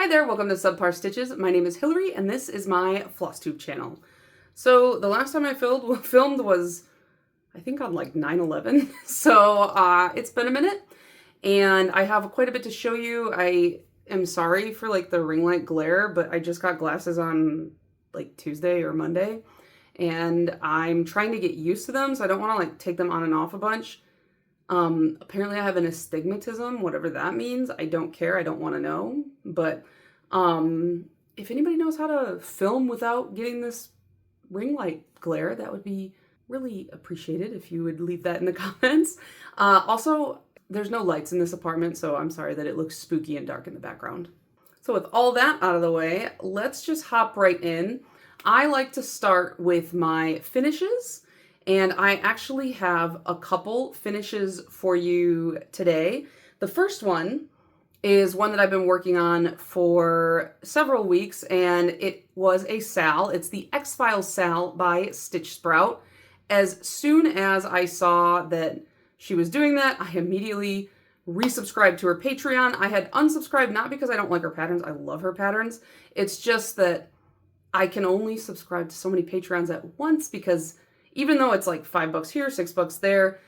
Hi there, welcome to Subpar Stitches. My name is Hillary and this is my Flosstube channel. So the last time I filmed was, I think on like 9/11. So it's been a minute and I have quite a bit to show you. I am sorry for like the ring light glare, but I just got glasses on like Tuesday or Monday and I'm trying to get used to them. So I don't want to like take them on and off a bunch. Apparently I have an astigmatism, whatever that means. I don't care. I don't want to know. But if anybody knows how to film without getting this ring light glare, that would be really appreciated if you would leave that in the comments. Also, there's no lights in this apartment, so I'm sorry that it looks spooky and dark in the background. So with all that out of the way, let's just hop right in. I like to start with my finishes. And I actually have a couple finishes for you today. The first one is one that I've been working on for several weeks, and it was a Sal. It's the X-Files Sal by Stitch Sprout. As soon as I saw that she was doing that, I immediately resubscribed to her Patreon. I had unsubscribed not because I don't like her patterns. I love her patterns. It's just that I can only subscribe to so many Patreons at once because even though it's like $5 here, $6 there,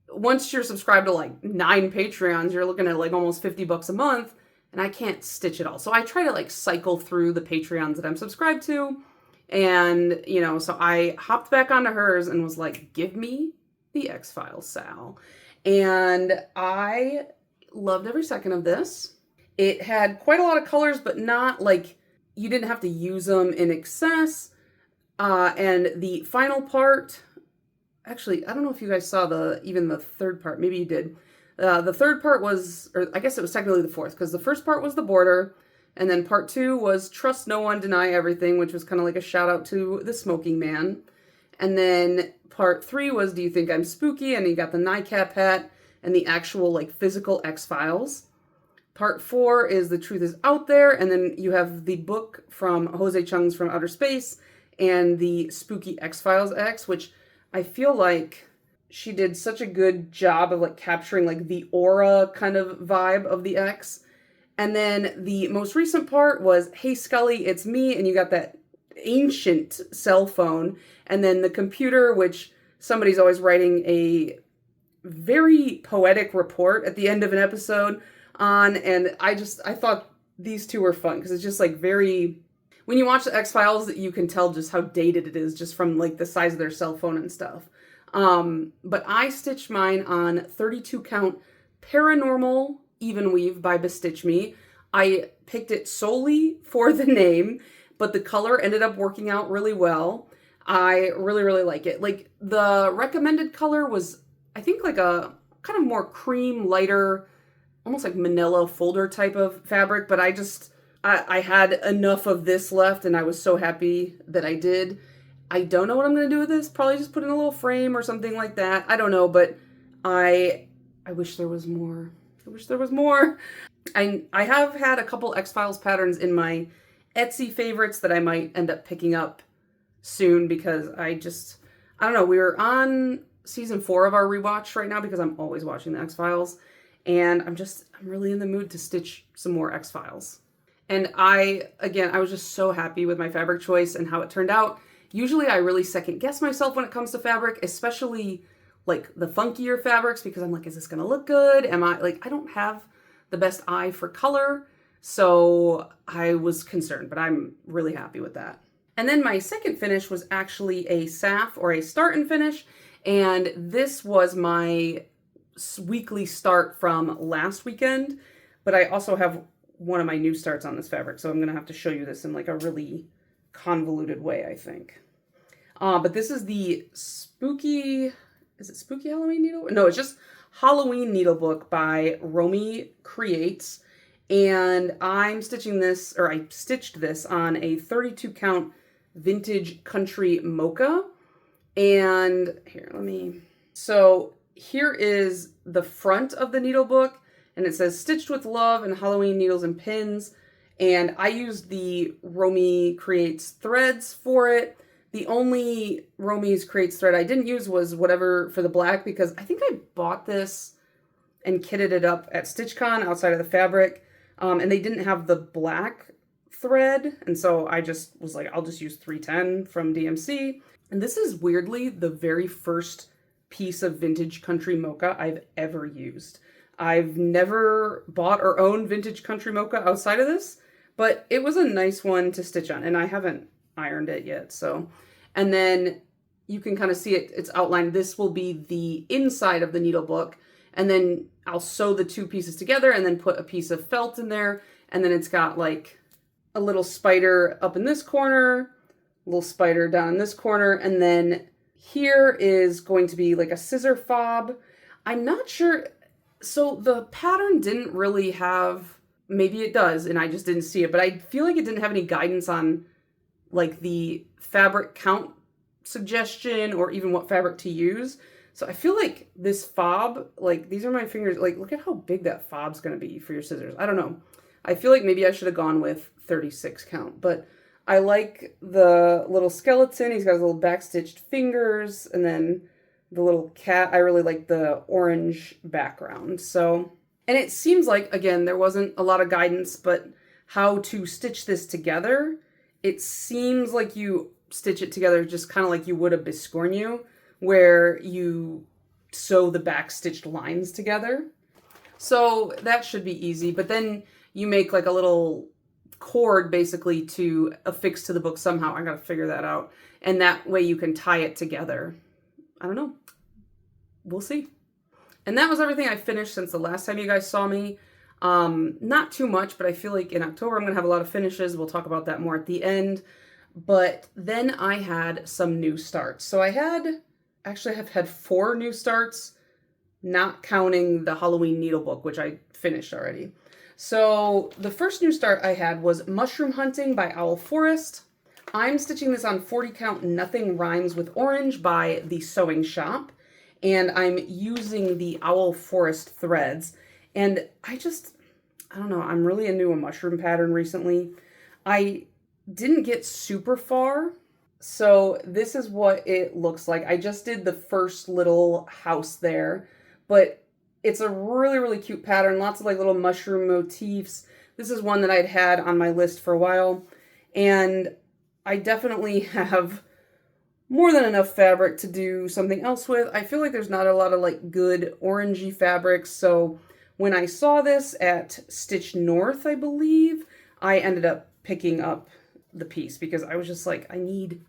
once you're subscribed to like 9 Patreons, you're looking at like almost $50 a month, and I can't stitch it all. So I try to like cycle through the Patreons that I'm subscribed to. And, you know, so I hopped back onto hers and was like, give me the X-Files Sal. And I loved every second of this. It had quite a lot of colors, but not like you didn't have to use them in excess. And the final part, actually, I don't know if you guys saw even the third part. Maybe you did. The third part was, or I guess it was technically the fourth, because the first part was the border, and then part 2 was Trust No One, Deny Everything, which was kind of like a shout out to the smoking man. And then part 3 was Do You Think I'm Spooky? And you got the NICAP hat and the actual like physical X-Files. Part 4 is The Truth Is Out There, and then you have the book from Jose Chung's From Outer Space, and the Spooky X-Files X, which I feel like she did such a good job of like capturing like the aura kind of vibe of the X. And then the most recent part was Hey Scully, It's Me, and you got that ancient cell phone, and then the computer, which somebody's always writing a very poetic report at the end of an episode on, and I thought these two were fun because it's just like very... When you watch the X-Files, you can tell just how dated it is just from like the size of their cell phone and stuff. But I stitched mine on 32 count Paranormal Even Weave by Bestitch Me. I picked it solely for the name, but the color ended up working out really well. I really, really like it. Like the recommended color was, I think like a kind of more cream, lighter, almost like manila folder type of fabric, but I had enough of this left, and I was so happy that I did. I don't know what I'm going to do with this. Probably just put in a little frame or something like that. I don't know, but I wish there was more. I wish there was more. I have had a couple X-Files patterns in my Etsy favorites that I might end up picking up soon because I don't know. We're on season 4 of our rewatch right now because I'm always watching the X-Files, and I'm really in the mood to stitch some more X-Files. And I was just so happy with my fabric choice and how it turned out. Usually I really second guess myself when it comes to fabric, especially like the funkier fabrics, because I'm like, is this going to look good? I don't have the best eye for color. So I was concerned, but I'm really happy with that. And then my second finish was actually a SAF or a start and finish. And this was my weekly start from last weekend, but I also have one of my new starts on this fabric, so I'm going to have to show you this in like a really convoluted way, I think. But this is the Spooky Halloween needle? No, it's just Halloween Needlebook by Romy Creates, and I stitched this on a 32 count vintage country mocha. And so here is the front of the needlebook. And it says, Stitched with Love and Halloween Needles and Pins. And I used the Romy Creates threads for it. The only Romy's Creates thread I didn't use was whatever for the black, because I think I bought this and kitted it up at StitchCon outside of the fabric. And they didn't have the black thread, and so I just was like, I'll just use 310 from DMC. And this is weirdly the very first piece of vintage country mocha I've ever used. I've never bought or owned vintage country mocha outside of this, but it was a nice one to stitch on, and I haven't ironed it yet. So, and then you can kind of see it's outlined. This will be the inside of the needle book, and then I'll sew the two pieces together and then put a piece of felt in there, and then it's got like a little spider up in this corner, a little spider down in this corner, and then here is going to be like a scissor fob. I'm not sure. So the pattern didn't really have, maybe it does, and I just didn't see it, but I feel like it didn't have any guidance on like the fabric count suggestion or even what fabric to use. So I feel like this fob, like these are my fingers, like look at how big that fob's going to be for your scissors. I don't know. I feel like maybe I should have gone with 36 count, but I like the little skeleton. He's got his little backstitched fingers, and then the little cat. I really like the orange background. So, and it seems like, again, there wasn't a lot of guidance, but how to stitch this together, it seems like you stitch it together just kind of like you would a biscornu, where you sew the backstitched lines together. So that should be easy, but then you make like a little cord basically to affix to the book somehow. I gotta figure that out. And that way you can tie it together. I don't know. We'll see. And that was everything I finished since the last time you guys saw me. Not too much, but I feel like in October I'm gonna have a lot of finishes. We'll talk about that more at the end. But then I had some new starts. So I have had 4 new starts, not counting the Halloween needle book, which I finished already. So the first new start I had was Mushroom Hunting by Owl Forest. I'm stitching this on 40 count Nothing Rhymes with Orange by The Sewing Shop. And I'm using the Owl Forest threads. And I don't know, I'm really into a mushroom pattern recently. I didn't get super far. So this is what it looks like. I just did the first little house there, but it's a really, really cute pattern. Lots of like little mushroom motifs. This is one that I'd had on my list for a while. And I definitely have more than enough fabric to do something else with. I feel like there's not a lot of like good orangey fabrics. So when I saw this at Stitch North, I believe, I ended up picking up the piece because I was just like, I need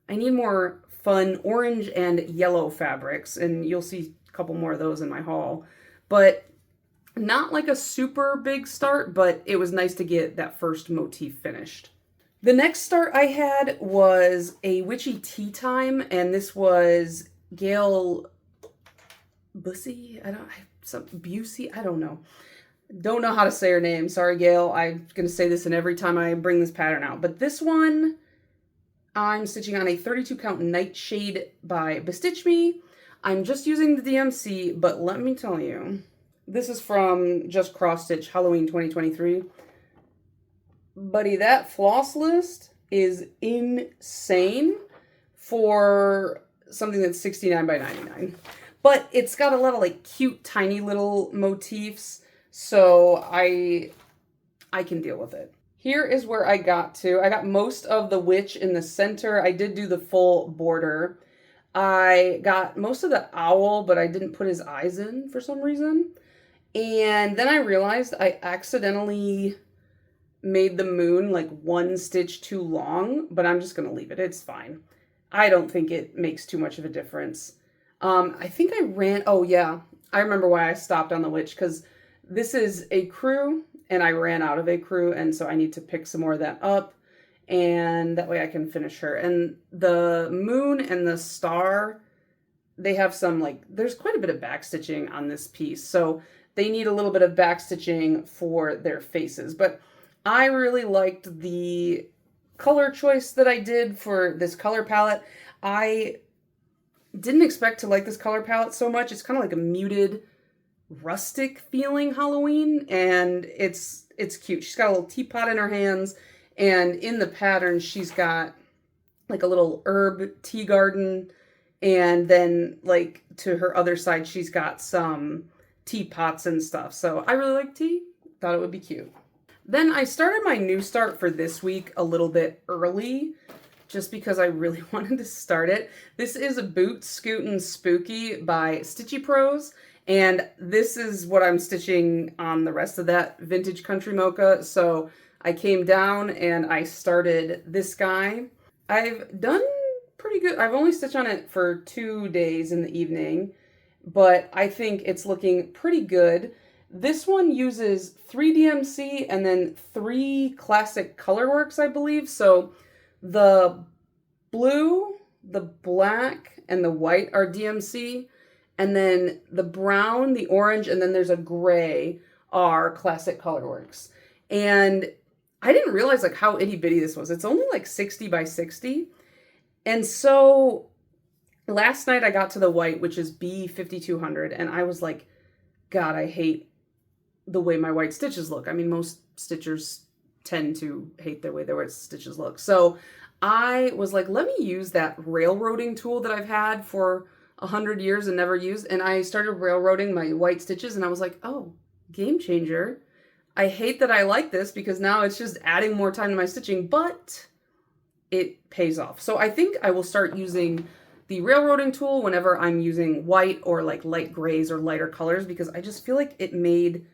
more fun orange and yellow fabrics. And you'll see couple more of those in my haul, but not like a super big start, but it was nice to get that first motif finished. The next start I had was a Witchy Tea Time, and this was Gail Busey. Busey. I don't know. Don't know how to say her name. Sorry, Gail. I'm gonna say this in every time I bring this pattern out, but this one I'm stitching on a 32 count Nightshade by Bestitch Me. I'm just using the DMC, but let me tell you, this is from Just Cross Stitch Halloween 2023. Buddy, that floss list is insane for something that's 69 by 99. But it's got a lot of like cute, tiny little motifs, so I can deal with it. Here is where I got to. I got most of the witch in the center. I did do the full border. I got most of the owl, but I didn't put his eyes in for some reason. And then I realized I accidentally made the moon like 1 stitch too long, but I'm just going to leave it. It's fine. I don't think it makes too much of a difference. I think I ran, oh yeah, I remember why I stopped on the witch, because this is a crew and I ran out of a crew, and so I need to pick some more of that up. And that way I can finish her. And the moon and the star, they have some like, there's quite a bit of backstitching on this piece. So they need a little bit of backstitching for their faces. But I really liked the color choice that I did for this color palette. I didn't expect to like this color palette so much. It's kind of like a muted, rustic feeling Halloween. And it's cute. She's got a little teapot in her hands. And in the pattern, she's got like a little herb tea garden. And then like to her other side, she's got some teapots and stuff. So I really like tea. thought it would be cute. Then I started my new start for this week a little bit early, just because I really wanted to start it. This is Boot Scootin' Spooky by Stitchy Pros, and this is what I'm stitching on the rest of that Vintage Country Mocha. So I came down and I started this guy. I've done pretty good. I've only stitched on it for 2 days in the evening, but I think it's looking pretty good. This one uses 3 DMC and then 3 classic colorworks, I believe. So the blue, the black, and the white are DMC, and then the brown, the orange, and then there's a gray are classic colorworks. And I didn't realize like how itty bitty this was. It's only like 60 by 60. And so last night I got to the white, which is B5200, and I was like, God, I hate the way my white stitches look. I mean, most stitchers tend to hate the way their white stitches look. So I was like, let me use that railroading tool that I've had for 100 years and never used. And I started railroading my white stitches, and I was like, oh, game changer. I hate that I like this because now it's just adding more time to my stitching, but it pays off. So I think I will start using the railroading tool whenever I'm using white or like light grays or lighter colors, because I just feel like it made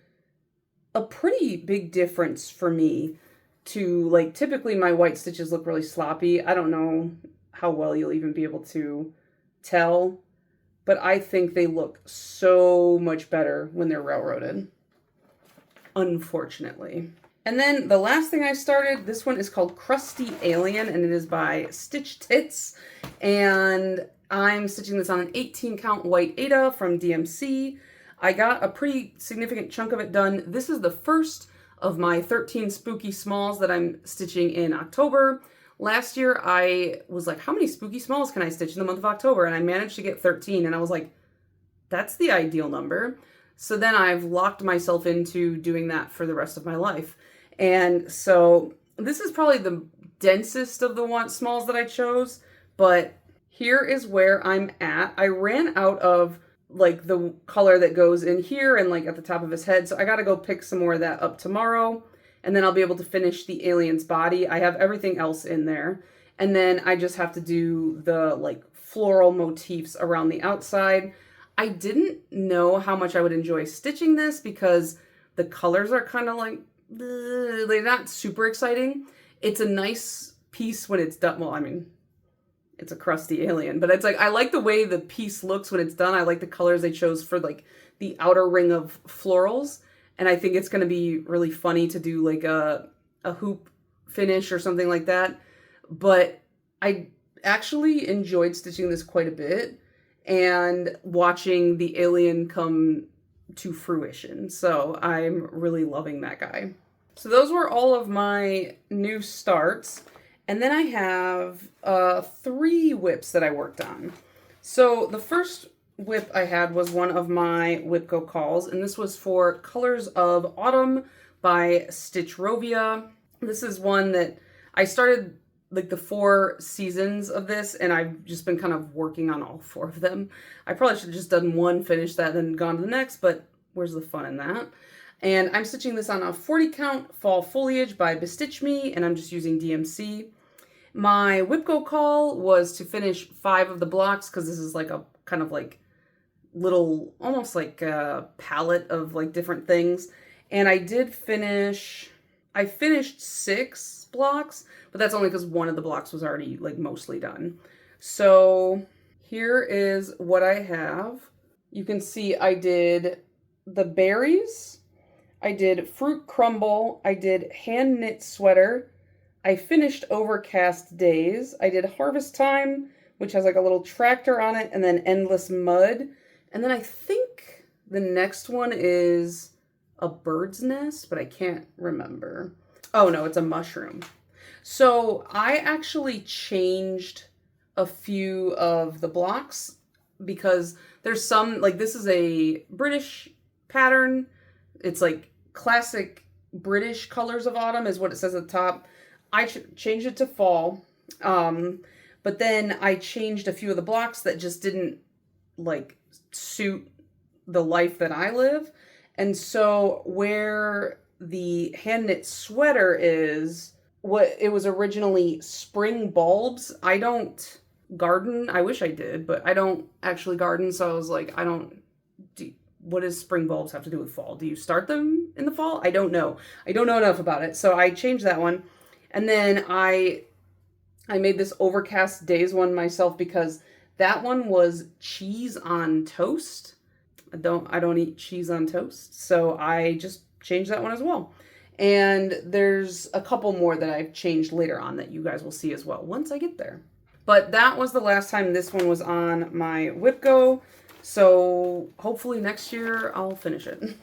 a pretty big difference for me to, like, typically my white stitches look really sloppy. I don't know how well you'll even be able to tell, but I think they look so much better when they're railroaded, unfortunately. And then the last thing I started, this one is called Crusty Alien, and it is by Stitch Tits. And I'm stitching this on an 18 count white Aida from DMC. I got a pretty significant chunk of it done. This is the first of my 13 spooky smalls that I'm stitching in October. Last year I was like, how many spooky smalls can I stitch in the month of October? And I managed to get 13, and I was like, that's the ideal number. So then I've locked myself into doing that for the rest of my life. And so this is probably the densest of the smalls that I chose, but here is where I'm at. I ran out of like the color that goes in here and like at the top of his head, so I gotta go pick some more of that up tomorrow, and then I'll be able to finish the alien's body. I have everything else in there, and then I just have to do the like floral motifs around the outside. I didn't know how much I would enjoy stitching this because the colors are kind of like, they're not super exciting. It's a nice piece when it's done. Well, I mean, it's a crusty alien, but it's like, I like the way the piece looks when it's done. I like the colors they chose for like the outer ring of florals. And I think it's going to be really funny to do like a hoop finish or something like that. But I actually enjoyed stitching this quite a bit and watching the alien come to fruition. So I'm really loving that guy. So those were all of my new starts. And then I have 3 whips that I worked on. So the first whip I had was one of my Whip Go calls, and this was for Colors of Autumn by Stitch Rovia. This is one that I started like the 4 seasons of this, and I've just been kind of working on all 4 of them. I probably should have just done one, finished that, then gone to the next, but where's the fun in that? And I'm stitching this on a 40 count Fall Foliage by Bestitch Me, and I'm just using DMC. My Whip Go call was to finish 5 of the blocks, because this is like a kind of like little, almost like a palette of like different things. And I finished 6 blocks, but that's only because one of the blocks was already like mostly done. So here is what I have. You can see I did the berries, I did fruit crumble, I did hand knit sweater, I finished Overcast Days, I did Harvest Time, which has like a little tractor on it, and then Endless Mud. And then I think the next one is a bird's nest, but I can't remember. Oh no, it's a mushroom. So I actually changed a few of the blocks because there's some, like this is a British pattern. It's like classic British Colors of Autumn is what it says at the top. I changed it to fall, but then I changed a few of the blocks that just didn't like suit the life that I live. And so where the hand knit sweater is what it was originally spring bulbs. I don't garden. I wish I did, but I don't actually garden. So I was like, what does spring bulbs have to do with fall? Do you start them in the fall? I don't know. I don't know enough about it. So I changed that one. And then I made this Overcast Days one myself because that one was cheese on toast. I don't eat cheese on toast. So I just changed that one as well. And there's a couple more that I've changed later on that you guys will see as well once I get there. But that was the last time this one was on my WhipGo. So hopefully next year I'll finish it.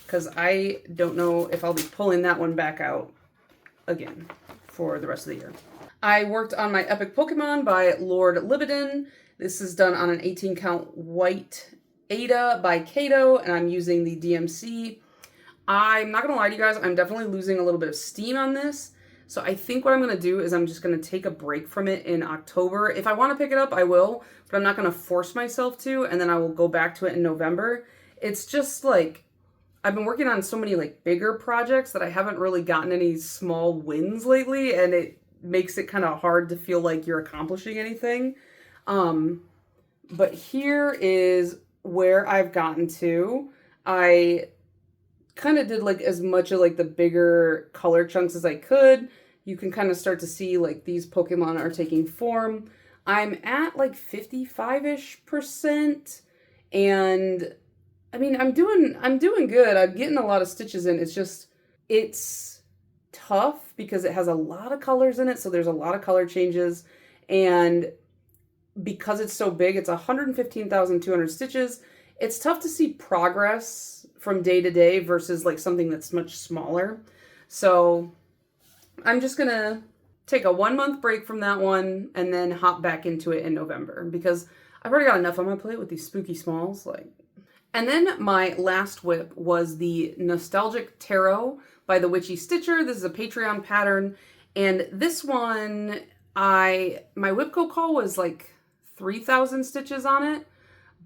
Because I don't know if I'll be pulling that one back out again for the rest of the year. I worked on my Epic Pokemon by Lord Libidin. This is done on an 18 count white Ada by Kato, and I'm using the DMC. I'm not going to lie to you guys, I'm definitely losing a little bit of steam on this. So I think what I'm going to do is I'm just going to take a break from it in October. If I want to pick it up, I will, but I'm not going to force myself to, and then I will go back to it in November. It's just like, I've been working on so many like bigger projects that I haven't really gotten any small wins lately, and it makes it kind of hard to feel like you're accomplishing anything. But here is where I've gotten to. I kind of did like as much of like the bigger color chunks as I could. You can kind of start to see like these Pokemon are taking form. I'm at like 55-ish%, and I mean, I'm doing good. I'm getting a lot of stitches in. It's tough because it has a lot of colors in it, so there's a lot of color changes, and because it's so big, it's 115,200 stitches. It's tough to see progress from day to day versus like something that's much smaller. So I'm just gonna take a 1 month break from that one and then hop back into it in November because I've already got enough on my plate with these spooky smalls. And then my last whip was the Nostalgic Tarot by the Witchy Stitcher. This is a Patreon pattern, and this one, my WhipGo call was like 3,000 stitches on it,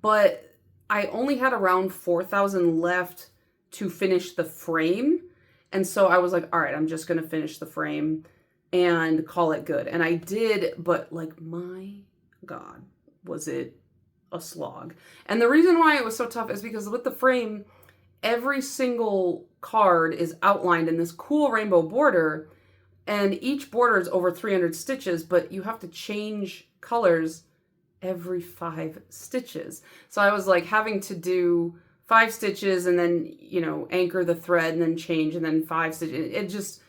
but I only had around 4,000 left to finish the frame. And so I was like, all right, I'm just going to finish the frame and call it good. And I did, but like, my God, was it a slog. And the reason why it was so tough is because with the frame, every single card is outlined in this cool rainbow border, and each border is over 300 stitches, but you have to change colors every 5 stitches. So I was like having to do 5 stitches and then, you know, anchor the thread and then change and then 5 stitches.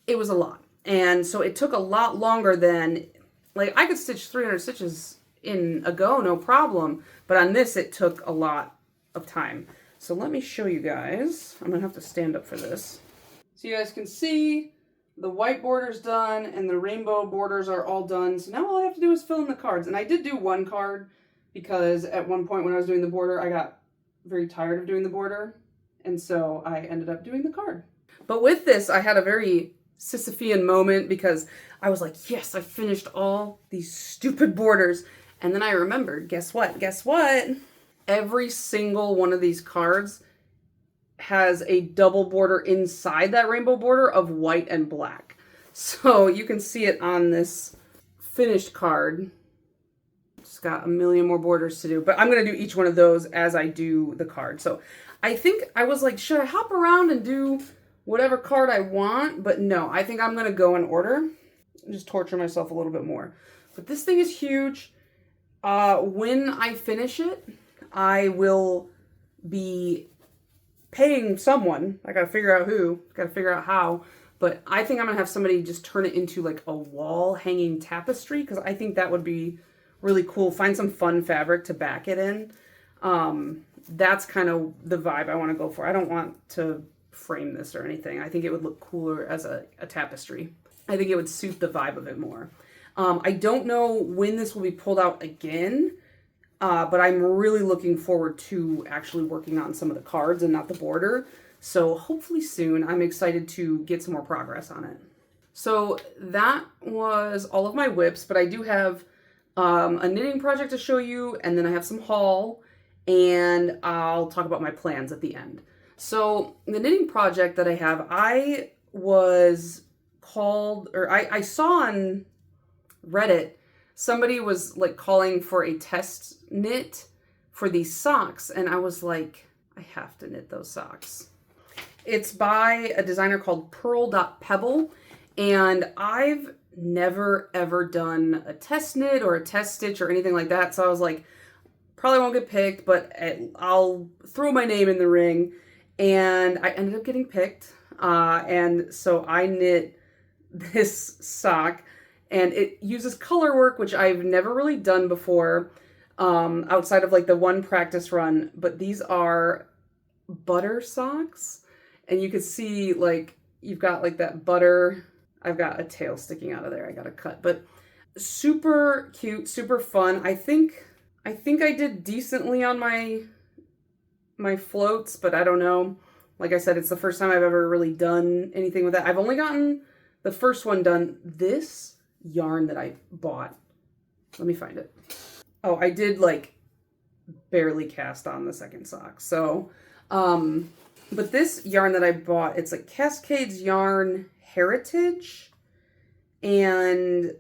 It was a lot. And so it took a lot longer than, like, I could stitch 300 stitches in a go, no problem. But on this, it took a lot of time. So let me show you guys. I'm gonna have to stand up for this. So you guys can see the white border's done and the rainbow borders are all done. So now all I have to do is fill in the cards. And I did do one card because at one point when I was doing the border, I got very tired of doing the border. And so I ended up doing the card. But with this, I had a very Sisyphean moment because I was like, yes, I finished all these stupid borders. And then I remembered, guess what? Guess what? Every single one of these cards has a double border inside that rainbow border of white and black. So you can see it on this finished card. It's got a million more borders to do, but I'm going to do each one of those as I do the card. So I think I was like, should I hop around and do whatever card I want? But no, I think I'm going to go in order and just torture myself a little bit more. But this thing is huge. When I finish it, I will be paying someone. I gotta figure out who, gotta figure out how, but I think I'm gonna have somebody just turn it into like a wall hanging tapestry because I think that would be really cool. Find some fun fabric to back it in. That's kind of the vibe I want to go for. I don't want to frame this or anything. I think it would look cooler as a tapestry. I think it would suit the vibe of it more. I don't know when this will be pulled out again. But I'm really looking forward to actually working on some of the cards and not the border. So hopefully soon. I'm excited to get some more progress on it. So that was all of my whips, but I do have a knitting project to show you, and then I have some haul, and I'll talk about my plans at the end. So the knitting project that I have, I was called, or I saw on Reddit, somebody was like calling for a test knit for these socks. And I was like, I have to knit those socks. It's by a designer called Pearl.Pebble. And I've never ever done a test knit or a test stitch or anything like that. So I was like, probably won't get picked, but I'll throw my name in the ring. And I ended up getting picked. And so I knit this sock, and it uses color work, which I've never really done before, outside of like the one practice run. But these are butter socks, and you can see like you've got like that butter. I've got a tail sticking out of there. I got to cut, but super cute, super fun. I think I did decently on my floats, but I don't know. Like I said, it's the first time I've ever really done anything with that. I've only gotten the first one done. This yarn that I bought, let me find it. Oh, I did like barely cast on the second sock. So, but this yarn that I bought, it's like Cascades Yarn Heritage. And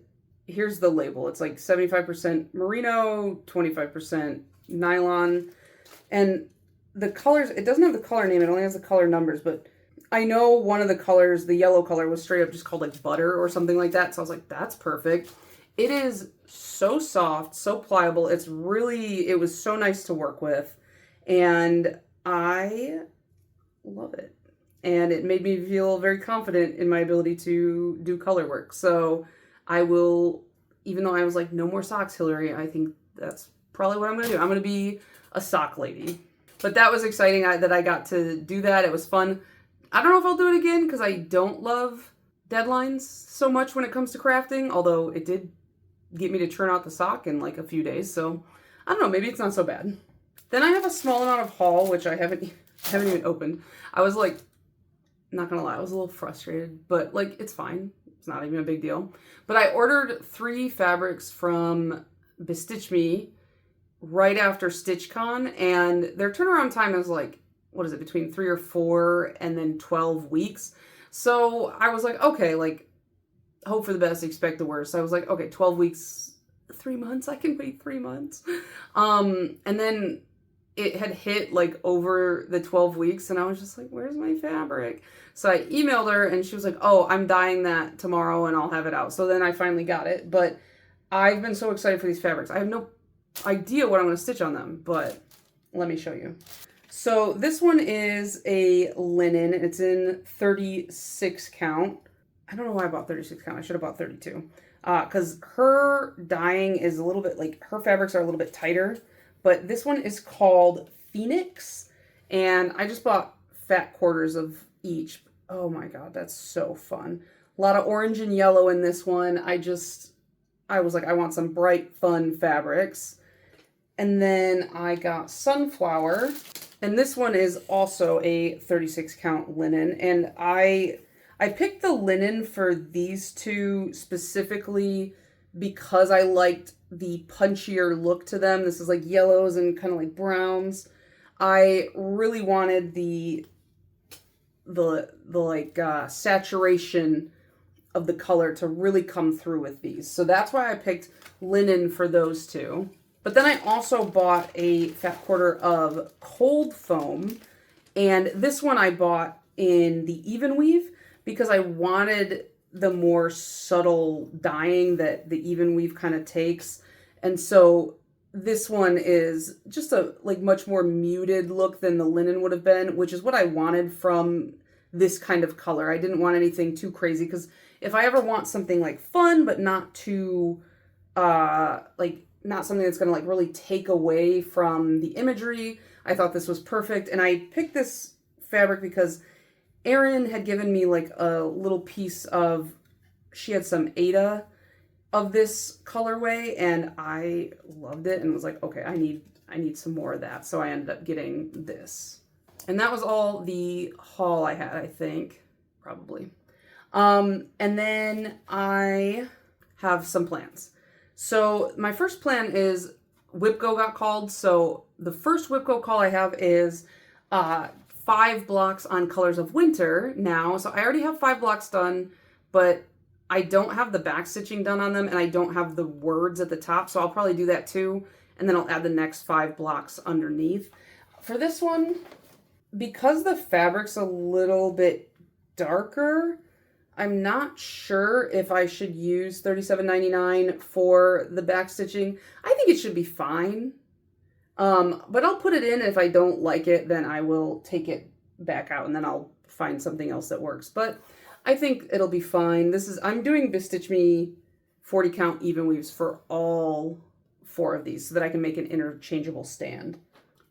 here's the label. It's like 75% merino, 25% nylon. And the colors, it doesn't have the color name, it only has the color numbers, but I know one of the colors, the yellow color, was straight up just called like butter or something like that. So I was like, that's perfect. It is so soft, so pliable. It was so nice to work with. And I love it. And it made me feel very confident in my ability to do color work. So I will, even though I was like, no more socks, Hillary, I think that's probably what I'm going to do. I'm going to be a sock lady. But that was exciting that I got to do that. It was fun. I don't know if I'll do it again because I don't love deadlines so much when it comes to crafting, although it did get me to turn out the sock in like a few days. So I don't know, maybe it's not so bad. Then I have a small amount of haul, which I haven't even opened. I was like, not gonna lie, I was a little frustrated, but like, it's fine. It's not even a big deal. But I ordered 3 fabrics from Bestitch Me right after StitchCon, and their turnaround time is like, what is it, between 3 or 4 and then 12 weeks. So I was like, okay, like, hope for the best, expect the worst. So I was like, okay, 12 weeks, 3 months, I can wait 3 months. And then it had hit like over the 12 weeks, and I was just like, where's my fabric? So I emailed her, and she was like, oh, I'm dyeing that tomorrow and I'll have it out. So then I finally got it, but I've been so excited for these fabrics. I have no idea what I'm going to stitch on them, but let me show you. So this one is a linen. It's in 36 count. I don't know why I bought 36 count. I should have bought 32. Because her dyeing is a little bit, like, her fabrics are a little bit tighter. But this one is called Phoenix. And I just bought fat quarters of each. Oh my god, that's so fun. A lot of orange and yellow in this one. I was like, I want some bright, fun fabrics. And then I got Sunflower. And this one is also a 36 count linen. And I picked the linen for these two specifically because I liked the punchier look to them. This is like yellows and kind of like browns. I really wanted the like saturation of the color to really come through with these. So that's why I picked linen for those two. But then I also bought a fat quarter of cold foam, and this one I bought in the even weave because I wanted the more subtle dyeing that the even weave kind of takes. And so this one is just a like much more muted look than the linen would have been, which is what I wanted from this kind of color. I didn't want anything too crazy because if I ever want something like fun but not too like not something that's going to like really take away from the imagery, I thought this was perfect. And I picked this fabric because Erin had given me like a little piece of, she had some Aida of this colorway, and I loved it and was like, okay, I need some more of that. So I ended up getting this. And that was all the haul I had, I think, probably. And then I have some plans. So my first plan is WIPGO got called. So the first WIPGO call I have is 5 blocks on Colors of Winter now. So I already have 5 blocks done, but I don't have the back stitching done on them, and I don't have the words at the top, so I'll probably do that too, and then I'll add the next 5 blocks underneath. For this one, because the fabric's a little bit darker, I'm not sure if I should use $37.99 for the back stitching. I think it should be fine. But I'll put it in, and if I don't like it, then I will take it back out, and then I'll find something else that works. But I think it'll be fine. I'm doing Bestitch Me 40 count even weaves for all 4 of these so that I can make an interchangeable stand.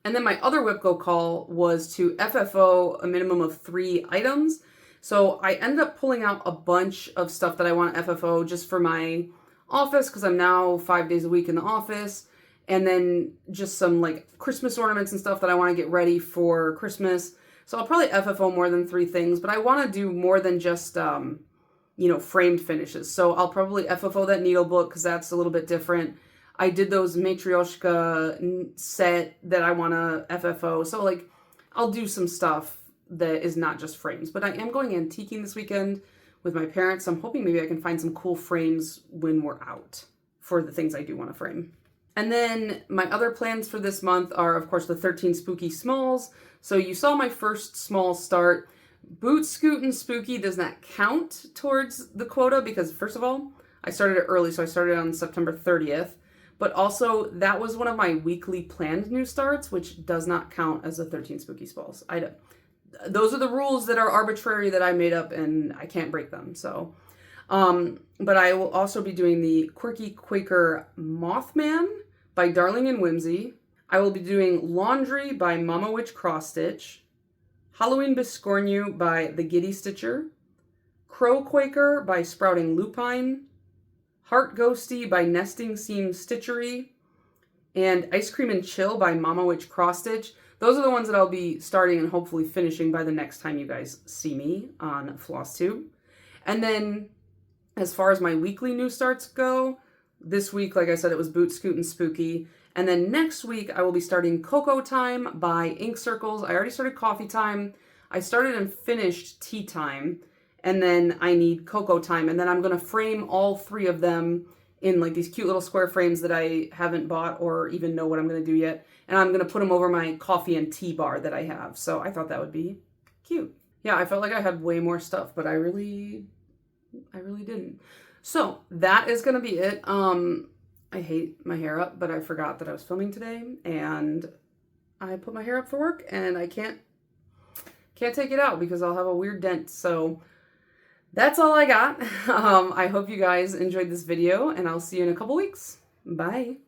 And then my other WIPGO call was to FFO a minimum of 3 items. So I ended up pulling out a bunch of stuff that I want to FFO just for my office, because I'm now 5 days a week in the office. And then just some like Christmas ornaments and stuff that I want to get ready for Christmas. So I'll probably FFO more than 3 things, but I want to do more than just, you know, framed finishes. So I'll probably FFO that needle book, because that's a little bit different. I did those Matryoshka set that I want to FFO. So like I'll do some stuff that is not just frames, but I am going antiquing this weekend with my parents. So I'm hoping maybe I can find some cool frames when we're out for the things I do want to frame. And then my other plans for this month are, of course, the 13 Spooky Smalls. So you saw my first small start. Boot Scootin' Spooky does not count towards the quota because, first of all, I started it early, so I started on September 30th. But also, that was one of my weekly planned new starts, which does not count as the 13 Spooky Smalls. Those are the rules that are arbitrary that I made up, and I can't break them. So, but I will also be doing the Quirky Quaker Mothman by Darling and Whimsy. I will be doing Laundry by Mama Witch Cross Stitch, Halloween Biscorn You by The Giddy Stitcher, Crow Quaker by Sprouting Lupine, Heart Ghosty by Nesting Seam Stitchery, and Ice Cream and Chill by Mama Witch Cross Stitch. Those are the ones that I'll be starting and hopefully finishing by the next time you guys see me on Flosstube. And then as far as my weekly new starts go, this week, like I said, it was Boot Scootin' Spooky. And then next week, I will be starting Cocoa Time by Ink Circles. I already started Coffee Time. I started and finished Tea Time. And then I need Cocoa Time. And then I'm going to frame all 3 of them in like these cute little square frames that I haven't bought or even know what I'm going to do yet. And I'm going to put them over my coffee and tea bar that I have. So I thought that would be cute. Yeah, I felt like I had way more stuff, but I really didn't. So that is going to be it. I hate my hair up, but I forgot that I was filming today, and I put my hair up for work, and I can't take it out because I'll have a weird dent. So that's all I got. I hope you guys enjoyed this video, and I'll see you in a couple weeks. Bye.